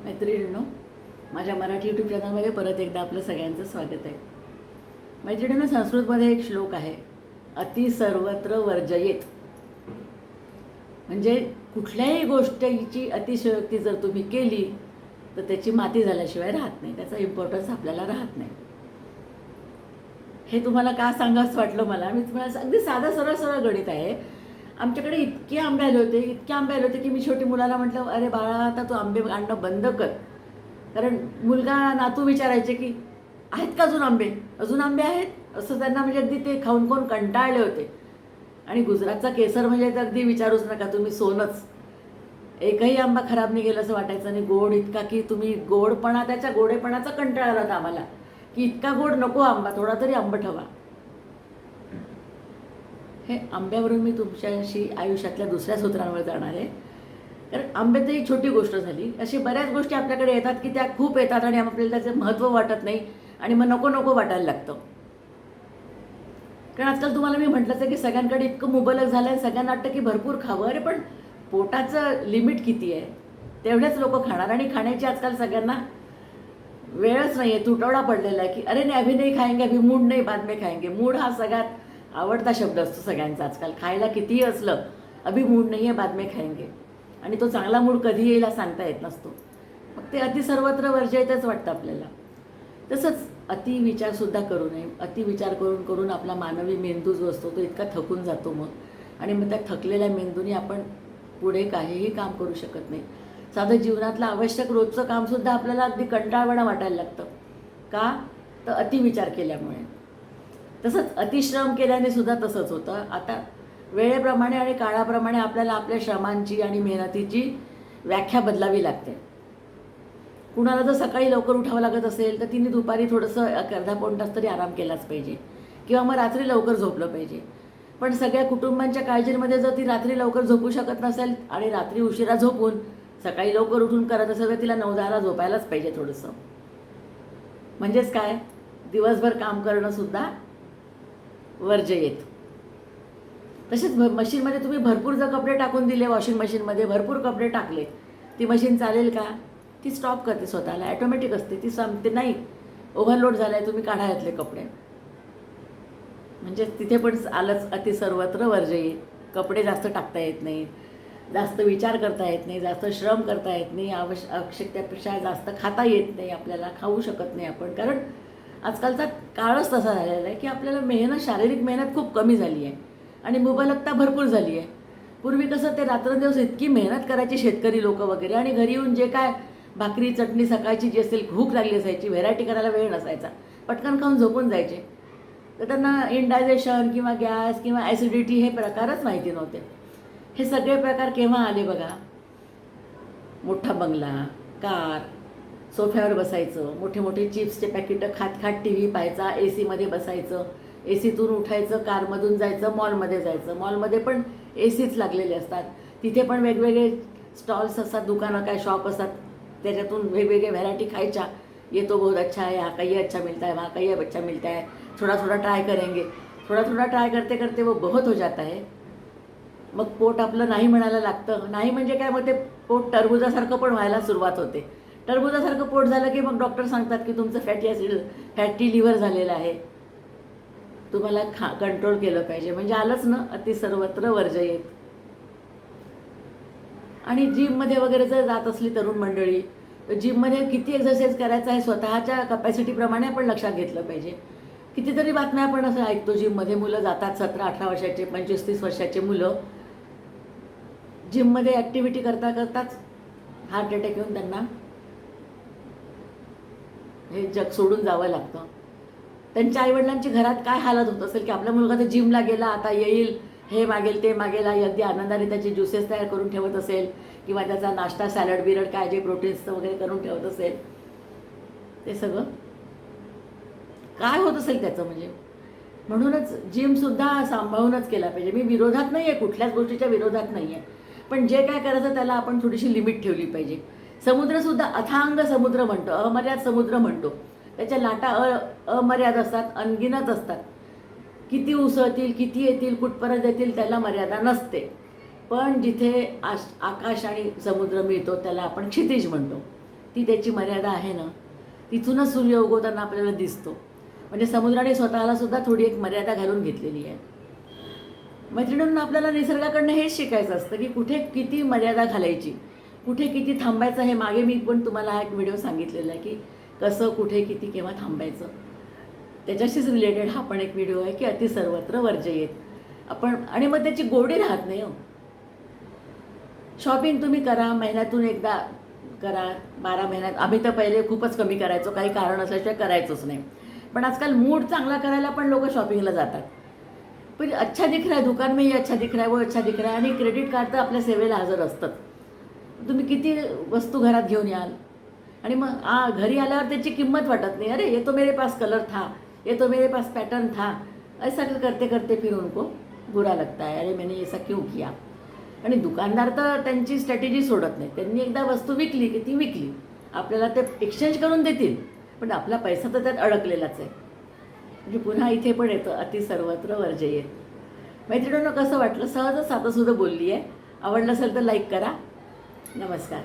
मैत्रिणींनो, माझ्या मराठी यूट्यूब चॅनलमध्ये परत एकदा आपलं सगळ्यांचं स्वागत आहे. मैत्रिणींनो, संस्कृतमध्ये एक श्लोक आहे, अति सर्वत्र वर्जयेत. म्हणजे कुठल्याही गोष्टीची अतिशयोक्ती जर तुम्ही केली तर त्याची माती झाल्याशिवाय राहत नाही, त्याचा इम्पॉर्टन्स आपल्याला राहत नाही. हे तुम्हाला का सांगावंच वाटलं मला. मी तुम्हाला अगदी साधा सरळ सरळ गणित आहे. आमच्याकडे इतके आंबे आले होते की मी छोटी मुलाला म्हटलं, अरे बाळा, आता तू आंबे आणणं बंद कर. कारण मुलगा नातू विचारायचे की आहेत का अजून आंबे आहेत, असं त्यांना म्हणजे अगदी ते खाऊन खाऊन कंटाळले होते. आणि गुजरातचा केसर म्हणजे तर अगदी विचारूच नका तुम्ही, सोनच. एकही आंबा खराब नाही गेला असं वाटायचं. आणि गोड इतका की तुम्ही त्याच्या गोडेपणाचा कंटाळा आला आम्हाला, की इतका गोड नको आंबा, थोडा तरी आंबट हवा. हे आंब्यावरून मी तुमच्याशी आयुष्यातल्या दुसऱ्या सूत्रांवर जाणार आहे. कारण आंबे तर ही छोटी गोष्ट झाली. अशी बऱ्याच गोष्टी आपल्याकडे येतात की त्या खूप येतात आणि आपल्याला त्याचं महत्त्व वाटत नाही आणि मग नको नको वाटायला लागतं. कारण आजकाल तुम्हाला मी म्हटलंच आहे की सगळ्यांकडे इतकं मुबलक झालं आहे, सगळ्यांना वाटतं की भरपूर खावं. अरे पण पोटाचं लिमिट किती आहे, तेवढेच लोक खाणार. आणि खाण्याची आजकाल सगळ्यांना वेळच नाही आहे, तुटवडा पडलेला आहे की अरे नाही, अभी नाही खाएंगे, अभी मूड नाही, बाद में खाएंगे. मूड हा सगळ्यात आवडता शब्द असतो सगळ्यांचा आजकाल. खायला कितीही असलं, अभी मूड नाही आहे, बाद में खाएंगे. आणि तो चांगला मूड कधी येईल सांगता येत नसतो. मग ते अति सर्वत्र वर्जयतच वाटतं आपल्याला. तसंच अति विचारसुद्धा करू नये. अति विचार करून करून आपला मानवी मेंदू जो असतो तो इतका थकून जातो मग. आणि मग त्या थकलेल्या मेंदूने आपण पुढे काहीही काम करू शकत नाही. साधं जीवनातलं आवश्यक रोजचं कामसुद्धा आपल्याला अगदी कंटाळवाणं वाटायला लागतं. का? तर अतिविचार केल्यामुळे. तसंच अतिश्रम केल्याने सुद्धा तसंच होतं. आता वेळेप्रमाणे आणि काळाप्रमाणे आपल्याला आपल्या श्रमांची आणि मेहनतीची व्याख्या बदलावी लागते. कुणाला जर सकाळी लवकर उठावं लागत असेल तर तिने दुपारी थोडंसं अर्धा पाऊण तास तरी आराम केलाच पाहिजे, किंवा मग रात्री लवकर झोपलं पाहिजे. पण सगळ्या कुटुंबांच्या काळजीमध्ये जर ती रात्री लवकर झोपू शकत नसेल आणि रात्री उशिरा झोपून सकाळी लवकर उठून करत असेल तर तिला 9-10ला झोपायलाच पाहिजे थोडंसं. म्हणजेच काय, दिवसभर काम करणं सुद्धा वर्जयेत. तसेच मशीनमध्ये तुम्ही भरपूर जर कपडे टाकून दिले, वॉशिंग मशीनमध्ये भरपूर कपडे टाकले, ती मशीन चालेल का? ती स्टॉप करते स्वतःला, ॲटोमॅटिक असते, ती सांगते नाही ओव्हरलोड झाला आहे, तुम्ही काढा यातले कपडे. म्हणजे तिथे पण आलंच अति सर्वत्र वर्जयेत. कपडे जास्त टाकता येत नाही, जास्त विचार करता येत नाही, जास्त श्रम करता येत नाही, आवश्यकतेपेक्षा जास्त खाता येत नाही आपल्याला, खाऊ शकत नाही आपण. कारण आजकालचा काळच तसा झालेला आहे की आपल्याला शारीरिक मेहनत खूप कमी झाली आहे आणि मुबलकता भरपूर झाली आहे. पूर्वी कसं ते रात्रंदिवस इतकी मेहनत करायची शेतकरी लोक वगैरे, आणि घरी येऊन जे काय भाकरी चटणी सकाळची जी असेल, भूक लागली असायची, व्हेरायटी करायला वेळ नसायचा, पटकन खाऊन झोपून जायचे. तर त्यांना इंडायजेशन किंवा गॅस किंवा ॲसिडिटी हे प्रकारच माहिती नव्हते. हे सगळे प्रकार केव्हा आले बघा. मोठा बंगला, कार, सोफ्यावर बसायचं, मोठे मोठे चिप्सचे पॅकेटं खात खात टी व्ही पाहायचा, ए सीमध्ये बसायचं, ए सीतून उठायचं, कारमधून जायचं, मॉलमध्ये जायचं. मॉलमध्ये पण ए सीच लागलेले असतात, तिथे पण वेगवेगळे स्टॉल्स असतात, दुकानं काय शॉप असतात, त्याच्यातून वेगवेगळे व्हरायटी खायच्या. ये तो बहुत अच्छा है, यहाँ का ये अच्छा मिलता है, वहाँ का ये अच्छा मिलता है, थोड़ा थोड़ा ट्राय करेंगे. थोड़ा थोड़ा ट्राय करते करते वो बहुत हो जाता है. मग पोट आपलं नाही म्हणायला लागतं. नाही म्हणजे काय, मग ते पोट टरबुजासारखं पण व्हायला सुरुवात होते. टरबुजासारखं पोट झालं की मग डॉक्टर सांगतात की तुमचं फॅटी लिव्हर झालेलं आहे, तुम्हाला कंट्रोल केलं पाहिजे. म्हणजे आलंच ना अति सर्वत्र वर्जयेत. आणि जिममध्ये वगैरे जर जात असली तरुण मंडळी, तर जिममध्ये किती एक्सरसाइज करायचा आहे स्वतःच्या कपॅसिटीप्रमाणे आपण लक्षात घेतलं पाहिजे. कितीतरी बातम्या आपण असं ऐकतो, जिममध्ये मुलं जातात, 17-18 वर्षाचे, 25-30 वर्षाचे मुलं जिममध्ये ॲक्टिव्हिटी करता करताच हार्ट अटॅक येऊन त्यांना हे जग सोडून जावं लागतं. त्यांच्या आईवडिलांची घरात काय हालत होत असेल की आपला मुलगा तर जिमला गेला, आता येईल, हे मागेल ते मागेल, आई अगदी आनंदाने त्याचे ज्युसेस तयार करून ठेवत असेल, किंवा त्याचा नाश्ता सॅलड बिरड काय जे प्रोटीन्सचं वगैरे करून ठेवत असेल. ते सगळं काय होत असेल त्याचं. म्हणजे म्हणूनच जिमसुद्धा सांभाळूनच केला पाहिजे. मी विरोधात नाही आहे, कुठल्याच गोष्टीच्या विरोधात नाही आहे, पण जे काय करायचं त्याला आपण थोडीशी लिमिट ठेवली पाहिजे. समुद्रसुद्धा अथांग समुद्र म्हणतो, अमर्याद समुद्र म्हणतो. त्याच्या लाटा अमर्याद असतात, अनगिनत असतात. किती उसळतील, किती येतील, कुठपर्यंत येतील त्याला मर्यादा नसते. पण जिथे आकाश आणि समुद्र मिळतो त्याला आपण क्षितिज म्हणतो. ती त्याची मर्यादा आहे ना, तिथूनच सूर्य उगवताना आपल्याला दिसतो. म्हणजे समुद्राने स्वतःला सुद्धा थोडी एक मर्यादा घालून घेतलेली आहे. मैत्रिणींना आपल्याला निसर्गाकडनं हेच शिकायचं असतं की कुठे किती मर्यादा घालायची, कुठे किती थांबायचं. हे मागे मी पण तुम्हाला हा एक व्हिडिओ सांगितलेला आहे की कसं, कुठे, किती, केव्हा थांबायचं. त्याच्याशीच रिलेटेड हा पण एक व्हिडिओ आहे की अति सर्वत्र वर्जयेत. आपण आणि मग त्याची गोडी राहत नाही हो. शॉपिंग तुम्ही करा, महिन्यातून एकदा करा, 12 महिन्यात. आम्ही तर पहिले खूपच कमी करायचो, काही कारण असल्याशिवाय करायचोच नाही. पण आजकाल मूड चांगला करायला पण लोक शॉपिंगला जातात. पण अच्छा दिख रहा है, दुकान में ये अच्छा दिख रहा है, वो अच्छा दिख रहा है. आणि क्रेडिट कार्ड तर आपल्या सेवेला हजर असतात. तुम्ही किती वस्तू घरात घेऊन याल आणि मग घरी आल्यावर त्याची किंमत वाटत नाही. अरे ये तो मेरे पास कलर था, ये तो मेरे पास पैटर्न था, ऐसा करते करते फिर उनको बुरा लगता है, अरे मैंने ऐसा क्यों किया. आणि दुकानदार तर त्यांची स्ट्रॅटेजी सोडत नाही. त्यांनी एकदा वस्तू विकली की ती विकली, आपल्याला ते एक्सचेंज करून देतील, पण आपला पैसा तर त्यात अडकलेलाच आहे. म्हणजे पुन्हा इथे पण येतं अति सर्वत्र वर्जयेत. मैत्रिणींनो, कसं वाटलं? सहजच साधंसुधं बोलली आहे. आवडलं असेल तर लाईक करा. नमस्कार.